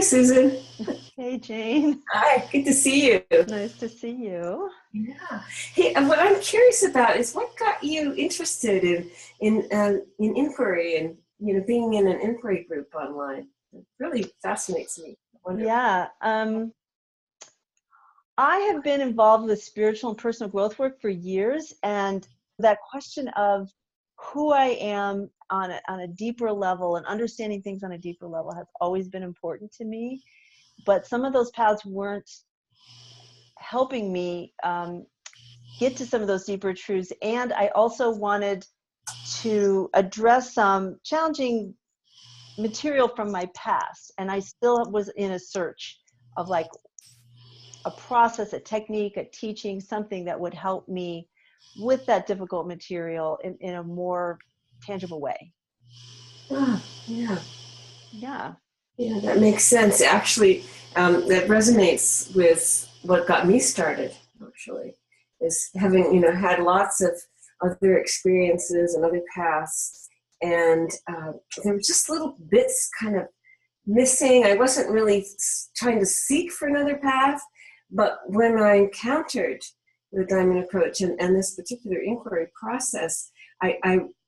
Hi, Susan. Hey, Jane. Hi, good to see you. Nice to see you. Yeah. Hey, what I'm curious about is what got you interested in inquiry and being in an inquiry group online. It really fascinates me. I wonder. Yeah, I have been involved with spiritual and personal growth work for years, and that question of who I am on a deeper level and understanding things on a deeper level has always been important to me. But some of those paths weren't helping me get to some of those deeper truths, and I also wanted to address some challenging material from my past, and I still was in a search of like a process, a technique, a teaching, something that would help me with that difficult material in a more tangible way. Ah, yeah, Yeah. yeah, that makes sense. Actually, that resonates with what got me started. Actually, is having had lots of other experiences and other paths, and there were just little bits kind of missing. I wasn't really trying to seek for another path, but when I encountered the diamond approach and this particular inquiry process, I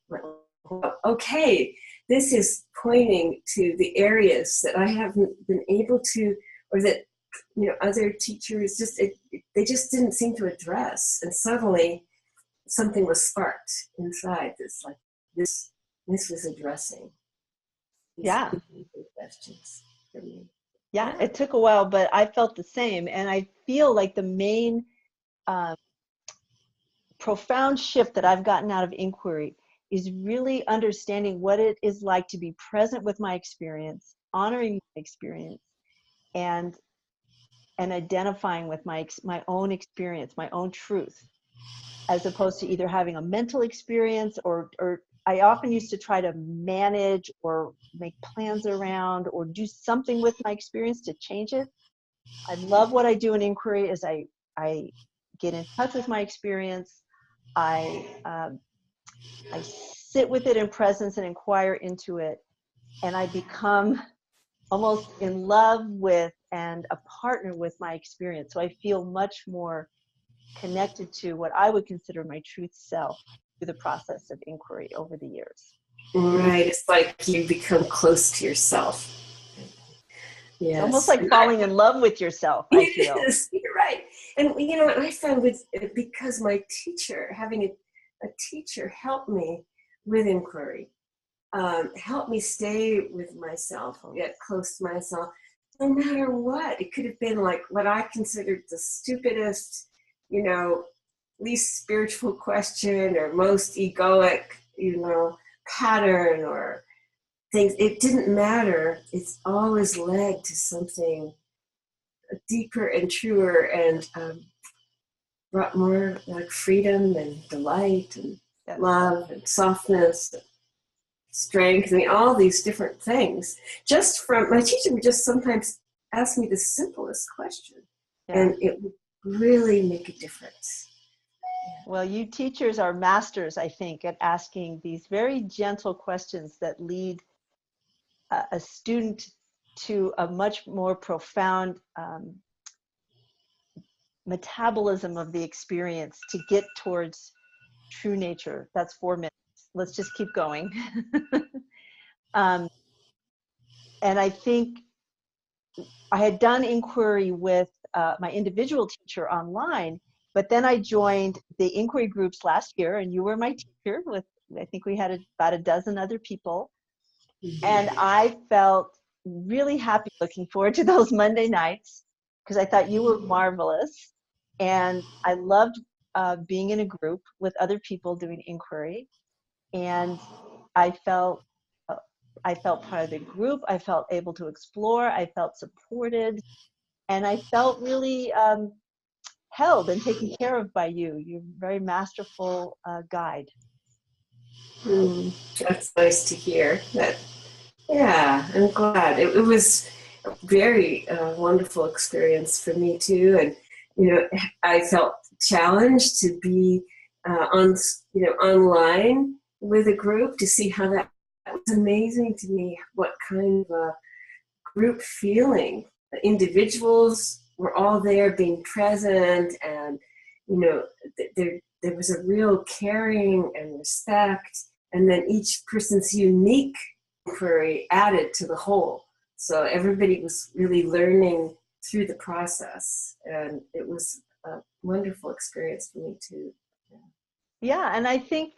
went, "Well, okay, this is pointing to the areas that I haven't been able to, or that other teachers they just didn't seem to address." And suddenly something was sparked inside. This like this was addressing these Yeah. questions for me. Yeah. Yeah. It took a while, but I felt the same. And I feel like the main uh, profound shift that I've gotten out of inquiry is really understanding what it is like to be present with my experience, honoring my experience, and identifying with my own experience, my own truth, as opposed to either having a mental experience or I often used to try to manage or make plans around or do something with my experience to change it. I love what I do in inquiry is I get in touch with my experience. I I sit with it in presence and inquire into it, and I become almost in love with and a partner with my experience. So I feel much more connected to what I would consider my truth self through the process of inquiry over the years. Right. It's like you become close to yourself. It's almost Yes. like falling in love with yourself, I feel. Yes, you're right. And what I found with because my teacher, having a teacher helped me with inquiry, helped me stay with myself or get close to myself, no matter what. It could have been like what I considered the stupidest, you know, least spiritual question or most egoic, pattern or things. It didn't matter. It's always led to something deeper and truer and brought more like freedom and delight and Yes. love and softness, and strength. I mean, all these different things. Just from my teacher would just sometimes ask me the simplest question, Yeah. and it would really make a difference. Well, you teachers are masters, I think, at asking these very gentle questions that lead a student to a much more profound metabolism of the experience to get towards true nature. That's 4 minutes. Let's just keep going. um, and I think I had done inquiry with my individual teacher online, but then I joined the inquiry groups last year, and you were my teacher with, I think we had about a dozen other people. And I felt really happy looking forward to those Monday nights because I thought you were marvelous. And I loved being in a group with other people doing inquiry. And I felt uh, I felt part of the group. I felt able to explore. I felt supported, and I felt really held and taken care of by you. You're a very masterful guide. That's nice to hear. That, yeah, I'm glad. It was a very wonderful experience for me too, and I felt challenged to be on online with a group to see how that was amazing to me. What kind of group feeling. The individuals were all there being present, and there was a real caring and respect, and then each person's unique inquiry added to the whole. So everybody was really learning through the process, and it was a wonderful experience for me too. Yeah, and I think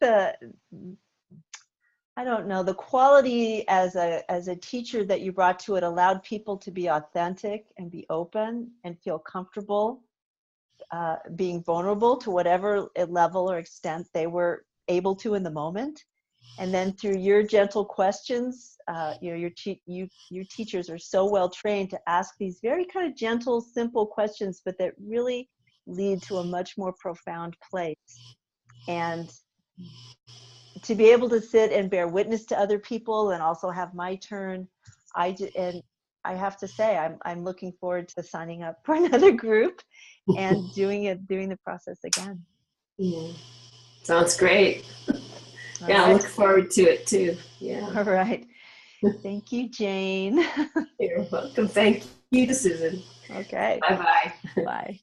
I don't know, the quality as a teacher that you brought to it allowed people to be authentic and be open and feel comfortable being vulnerable to whatever level or extent they were able to in the moment. And then through your gentle questions, your teachers are so well trained to ask these very kind of gentle, simple questions, but that really lead to a much more profound place. And to be able to sit and bear witness to other people and also have my turn, I have to say I'm looking forward to signing up for another group and doing the process again. Yeah. Sounds great. All Yeah, right. I look forward to it too. Yeah. All right. Thank you, Jane. You're welcome. Thank you, Susan. Okay. Bye-bye. Bye.